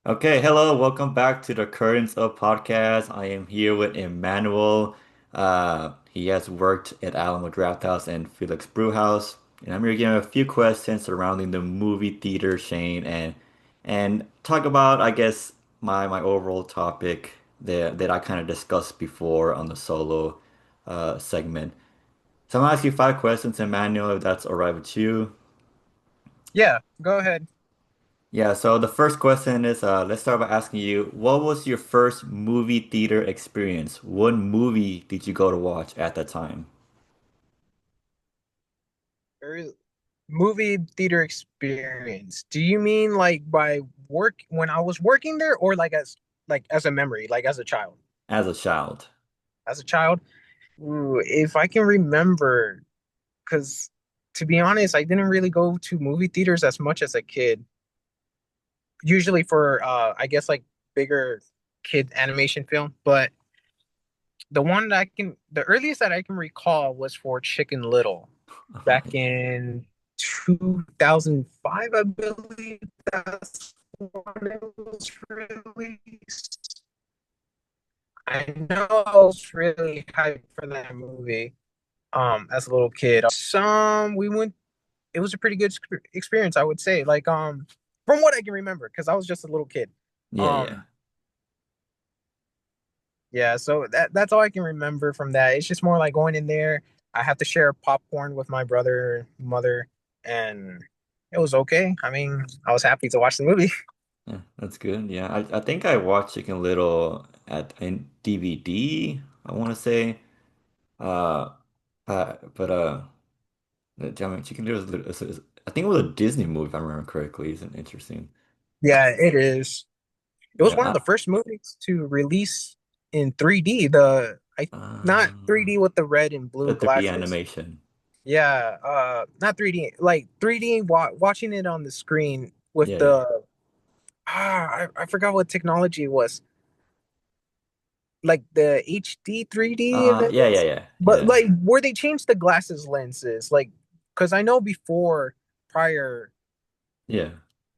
Okay, hello, welcome back to the Currents of Podcast. I am here with Emmanuel. He has worked at Alamo Drafthouse and Felix Brewhouse, and I'm here giving a few questions surrounding the movie theater chain and talk about, I guess, my overall topic that I kind of discussed before on the solo segment. So I'm gonna ask you five questions, Emmanuel, if that's all right with you. Yeah, go ahead. Yeah, so the first question is let's start by asking you, what was your first movie theater experience? What movie did you go to watch at that time? Er, Movie theater experience. Do you mean like by work when I was working there, or like as a memory, like as a child? As a child. As a child, ooh, if I can remember, because to be honest, I didn't really go to movie theaters as much as a kid. Usually for I guess like bigger kid animation film, but the earliest that I can recall was for Chicken Little back in 2005, I believe that's when it was released. I know I was really hyped for that movie as a little kid. We went it was a pretty good experience, I would say. Like from what I can remember, because I was just a little kid. Yeah, yeah. Um Yeah, so that's all I can remember from that. It's just more like going in there. I have to share popcorn with my brother, mother, and it was okay. I mean, I was happy to watch the movie. Yeah, that's good. Yeah, I think I watched Chicken Little at in DVD, I want to say. Uh, but damn it, Chicken Little I think it was a Disney movie if I remember correctly. It's interesting. Yeah, it is. It was Yeah, one of the first movies to release in 3D. The I Not 3D with the red and the blue 3D glasses. animation. Yeah, not 3D, like 3D watching it on the screen with Yeah, yeah. the I forgot what technology it was, like the HD 3D, if it Yeah, yeah, is. yeah, But yeah, like where they changed the glasses lenses, like because I know before prior yeah.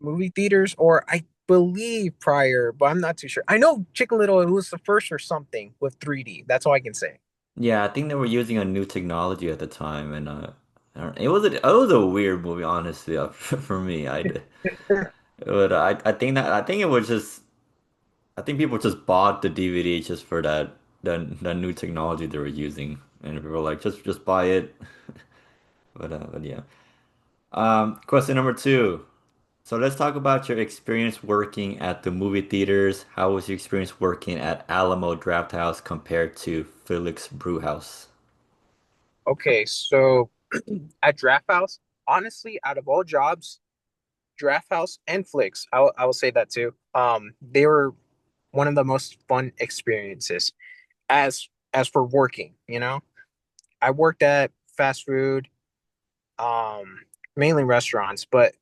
movie theaters, or I believe prior, but I'm not too sure. I know Chicken Little, it was the first or something with 3D. That's all I can say. Yeah, I think they were using a new technology at the time, and it was a weird movie, honestly, for me. I think it was just I think people just bought the DVD just for that new technology they were using, and people were like, just buy it. But yeah. Question number two. So let's talk about your experience working at the movie theaters. How was your experience working at Alamo Drafthouse compared to Felix Brewhouse? Okay, so at Draft House, honestly, out of all jobs, Draft House and Flicks, I will say that too. They were one of the most fun experiences as for working, I worked at fast food, um, mainly restaurants, but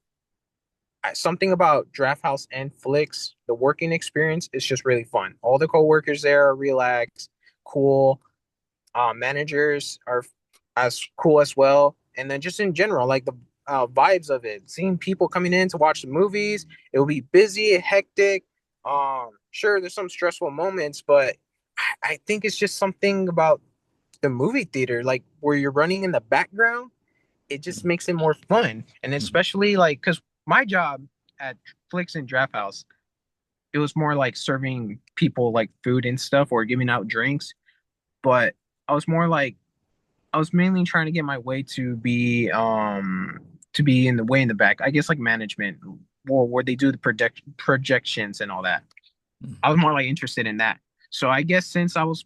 something about Draft House and Flicks, the working experience is just really fun. All the coworkers there are relaxed, cool. Managers are as cool as well, and then just in general, like the vibes of it, seeing people coming in to watch the movies, it will be busy, hectic. Sure, there's some stressful moments, but I think it's just something about the movie theater, like where you're running in the background, it just makes it more fun. And Mhm. especially like, because my job at Flicks and Draft House, it was more like serving people like food and stuff or giving out drinks. But I was more like, I was mainly trying to get my way to be in the way in the back. I guess like management or where they do the projections and all that. I was more like interested in that. So I guess since I was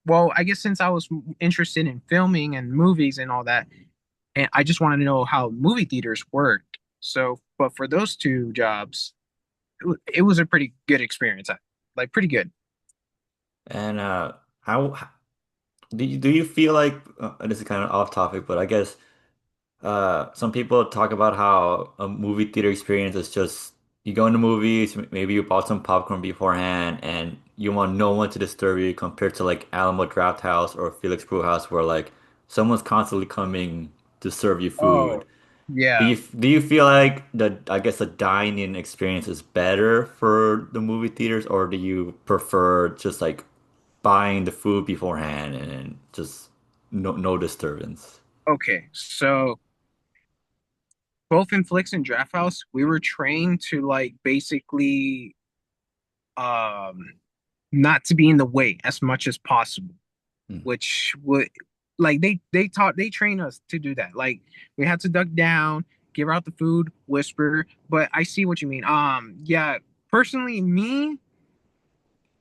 I guess since I was interested in filming and movies and all that, and I just wanted to know how movie theaters worked. So, but for those two jobs, it was a pretty good experience. Like pretty good. And how do you feel like this is kind of off topic, but I guess some people talk about how a movie theater experience is just you go into movies, maybe you bought some popcorn beforehand, and you want no one to disturb you compared to like Alamo Draft House or Felix Brew House, where like someone's constantly coming to serve you Oh, food. Yeah. Do you feel like I guess the dine-in experience is better for the movie theaters, or do you prefer just like buying the food beforehand and then just no disturbance? Okay. So both in Flicks and Draft House, we were trained to like basically um not to be in the way as much as possible, Mm, which would like they train us to do that. Like we had to duck down, give out the food, whisper, but I see what you mean. Yeah, personally me,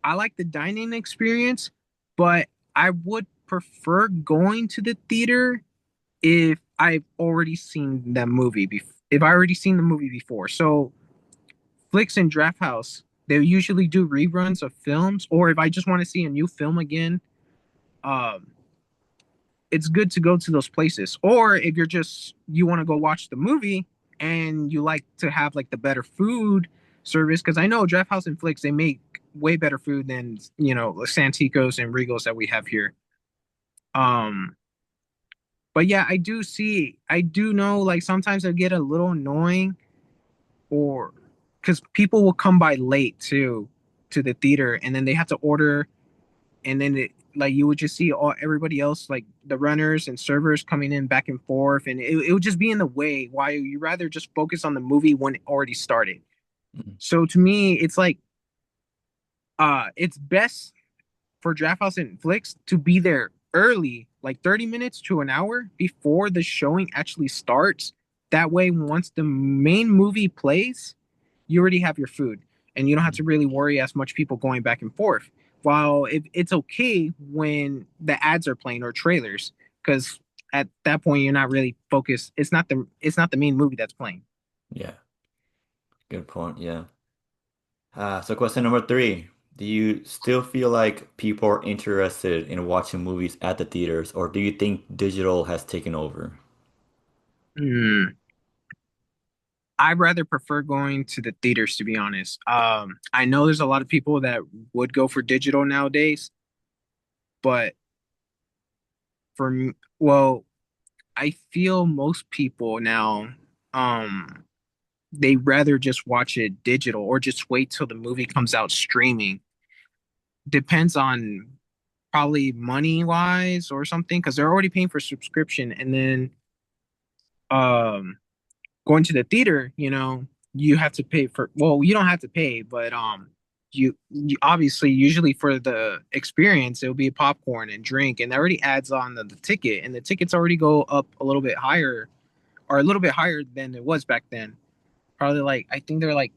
I like the dining experience, but I would prefer going to the theater if I've already seen that movie if I already seen the movie before. So Flicks and Draft House, they usually do reruns of films, or if I just want to see a new film again, um, it's good to go to those places. Or if you want to go watch the movie and you like to have like the better food service, because I know Draft House and Flicks they make way better food than the Santikos and Regals that we have here. Um, but yeah, I do know like sometimes I get a little annoying or because people will come by late too to the theater and then they have to order and then like you would just see everybody else like the runners and servers coming in back and forth and it would just be in the way why you rather just focus on the movie when it already started. mm, So to me it's like it's best for Draft House and Flicks to be there early, like 30 minutes to an hour before the showing actually starts. That way, once the main movie plays, you already have your food and you don't have mm. to really worry as much people going back and forth. While it's okay when the ads are playing or trailers, because at that point you're not really focused. It's not the main movie that's playing. Yeah, good point. Yeah. So question number three. Do you still feel like people are interested in watching movies at the theaters, or do you think digital has taken over? Hmm. I'd rather prefer going to the theaters, to be honest. I know there's a lot of people that would go for digital nowadays, but for me, well, I feel most people now, um, they rather just watch it digital or just wait till the movie comes out streaming. Depends on probably money wise or something, because they're already paying for subscription, and then um going to the theater, you have to pay for, well, you don't have to pay, but you obviously usually for the experience it'll be popcorn and drink and that already adds on the ticket and the tickets already go up a little bit higher or a little bit higher than it was back then. Probably like I think they're like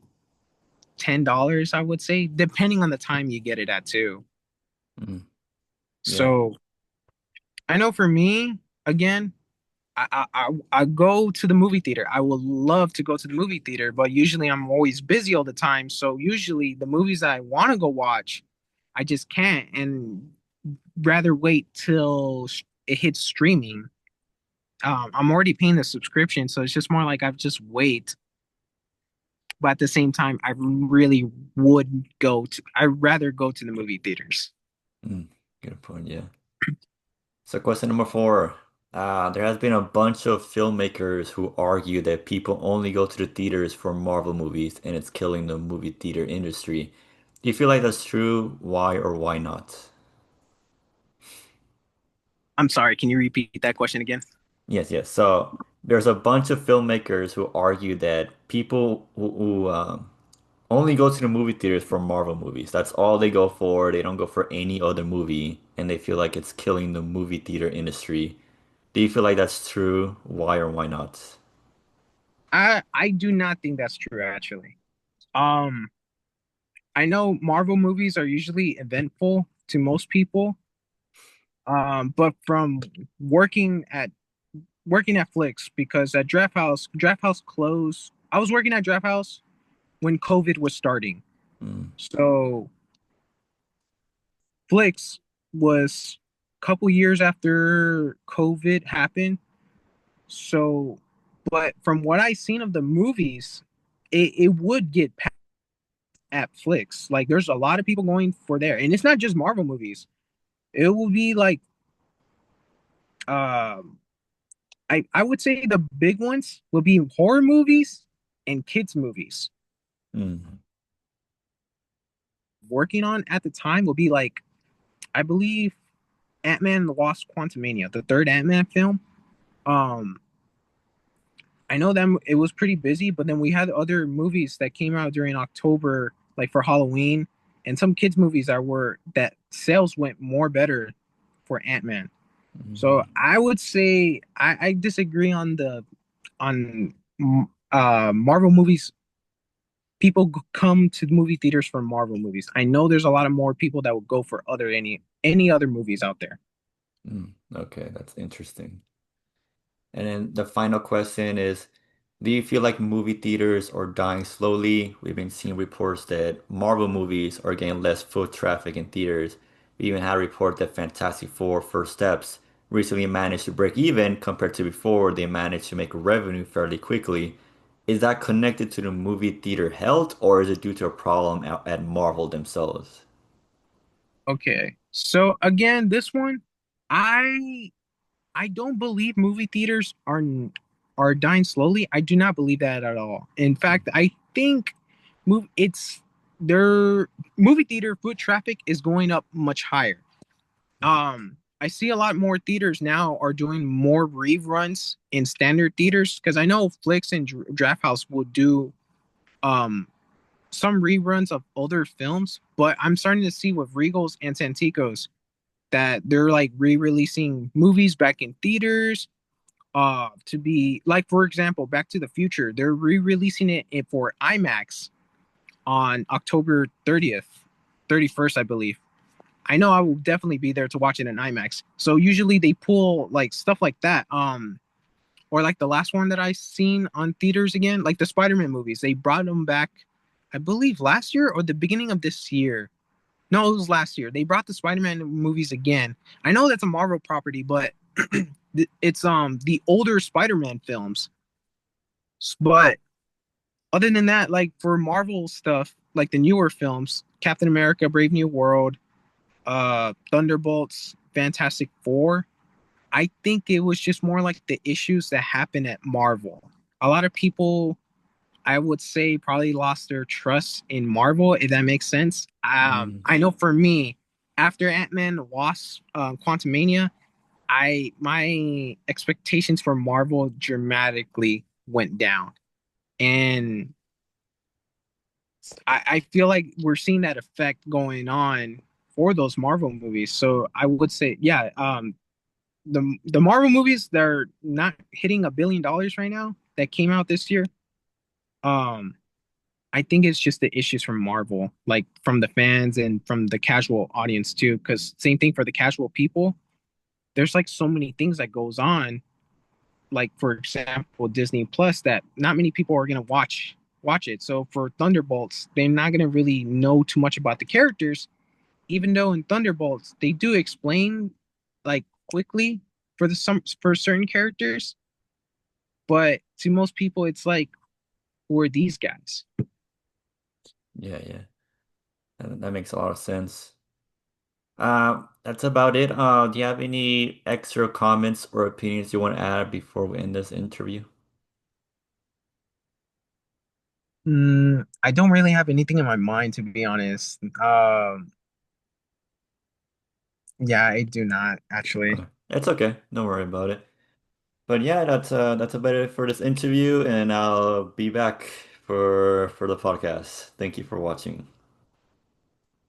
$10, I would say, depending on the time you get it at too. Mm, yeah. So I know for me, again, I go to the movie theater. I would love to go to the movie theater, but usually I'm always busy all the time. So usually the movies that I want to go watch, I just can't, and rather wait till it hits streaming. I'm already paying the subscription, so it's just more like I've just wait. But at the same time, I really would go to. I'd rather go to the movie theaters. Mm, good point. Yeah. So question number four. There has been a bunch of filmmakers who argue that people only go to the theaters for Marvel movies and it's killing the movie theater industry. Do you feel like that's true? Why or why not? I'm sorry, can you repeat that question again? Yes, yes. So there's a bunch of filmmakers who argue that people who only go to the movie theaters for Marvel movies. That's all they go for. They don't go for any other movie, and they feel like it's killing the movie theater industry. Do you feel like that's true? Why or why not? I do not think that's true actually. Um, I know Marvel movies are usually eventful to most people. But from working at working at Flix, because at Draft House closed. I was working at Draft House when COVID was starting. Mm, So Flix was a couple years after COVID happened. So, but from what I seen of the movies, it would get passed at Flix. Like there's a lot of people going for there. And it's not just Marvel movies. It will be like um I would say the big ones will be horror movies and kids movies. Mm. Working on at the time will be like I believe Ant-Man and the Lost Quantumania, the third Ant-Man film. Um, I know that it was pretty busy, but then we had other movies that came out during October, like for Halloween, and some kids movies that sales went more better for Ant-Man. So Mm. I would say I disagree on on Marvel movies. People come to movie theaters for Marvel movies. I know there's a lot of more people that would go for any other movies out there. Mm. Okay, that's interesting. And then the final question is, do you feel like movie theaters are dying slowly? We've been seeing reports that Marvel movies are getting less foot traffic in theaters. We even had a report that Fantastic Four First Steps recently managed to break even compared to before they managed to make revenue fairly quickly. Is that connected to the movie theater health, or is it due to a problem at Marvel themselves? Okay, so again, this one, I I don't believe movie theaters are dying slowly. I do not believe that at all. In fact, I think move it's their movie theater foot traffic is going up much higher. I see a lot more theaters now are doing more reruns in standard theaters because I know Flix and Draft House will do um some reruns of older films, but I'm starting to see with Regals and Santikos that they're like re-releasing movies back in theaters to be like for example Back to the Future, they're re-releasing it for IMAX on October 30th 31st, I believe. I know I will definitely be there to watch it in IMAX. So usually they pull like stuff like that. Or like the last one that I seen on theaters again, like the Spider-Man movies. They brought them back, I believe last year or the beginning of this year. No, it was last year. They brought the Spider-Man movies again. I know that's a Marvel property, but it's the older Spider-Man films. But other than that, like for Marvel stuff, like the newer films, Captain America, Brave New World, Thunderbolts, Fantastic Four, I think it was just more like the issues that happened at Marvel. A lot of people, I would say, probably lost their trust in Marvel, if that makes sense. Mm. I know for me, after Ant-Man, Wasp, Quantumania, I my expectations for Marvel dramatically went down, and I feel like we're seeing that effect going on for those Marvel movies. So I would say, yeah, the Marvel movies that are not hitting $1 billion right now that came out this year, um, I think it's just the issues from Marvel, like from the fans and from the casual audience too. Because same thing for the casual people. There's like so many things that goes on. Like for example, Disney Plus that not many people are gonna watch it. So for Thunderbolts, they're not gonna really know too much about the characters, even though in Thunderbolts they do explain like quickly for certain characters, but to most people it's like who are these guys? Yeah, yeah. That makes a lot of sense. That's about it. Do you have any extra comments or opinions you want to add before we end this interview? I don't really have anything in my mind to be honest. Yeah, I do not actually. It's okay. Don't worry about it. But yeah, that's about it for this interview, and I'll be back for the podcast. Thank you for watching.